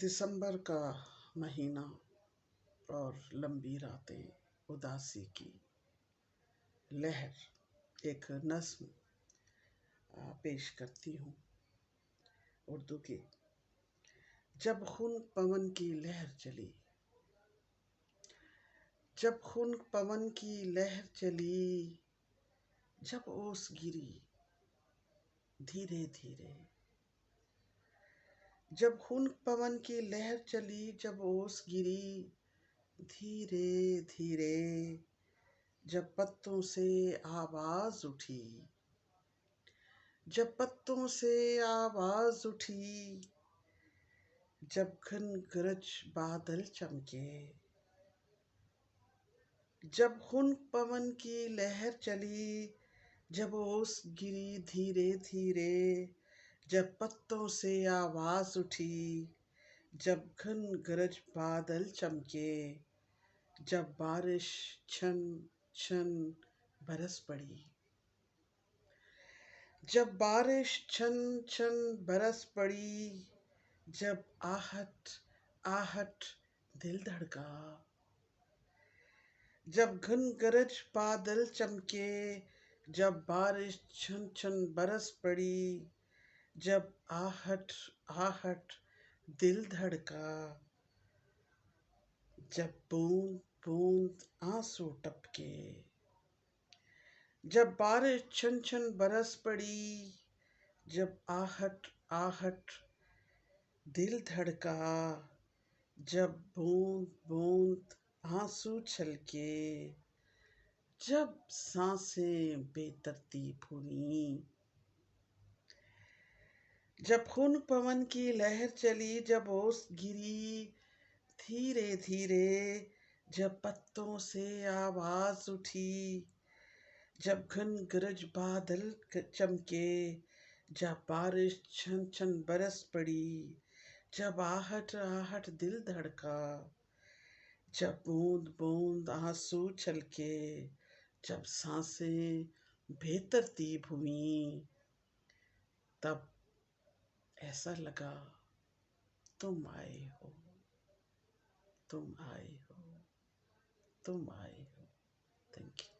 दिसंबर का महीना और लंबी रातें, उदासी की लहर एक नज़्म पेश करती हूँ उर्दू की। जब खून पवन की लहर चली, जब खून पवन की लहर चली, जब ओस गिरी धीरे धीरे, जब खून पवन की लहर चली, जब ओस गिरी धीरे धीरे, जब पत्तों से आवाज उठी, जब पत्तों से आवाज उठी, जब घन गरज बादल चमके, जब खून पवन की लहर चली, जब ओस गिरी धीरे धीरे, जब पत्तों से आवाज उठी, जब घन गरज बादल चमके, जब बारिश छन छन बरस पड़ी, जब बारिश छन छन बरस पड़ी, जब आहट आहट दिल धड़का, जब घन गरज बादल चमके, जब बारिश छन छन बरस पड़ी, जब आहट आहट दिल धड़का, जब बूंद बूंद आंसू टपके, जब बारिश छन छन बरस पड़ी, जब आहट आहट दिल धड़का, जब बूंद बूंद आंसू छलके, जब सांसें बेतरतीब हुई, जब खून पवन की लहर चली, जब ओस गिरी धीरे धीरे, जब पत्तों से आवाज उठी, जब घन गरज बादल चमके, जब बारिश छन छन बरस पड़ी, जब आहट आहट दिल धड़का, जब बूंद बूंद आंसू छलके, जब सांसें बेतरतीब हुई, तब ऐसा लगा तुम आए हो, तुम आए हो, तुम आए हो। Thank you.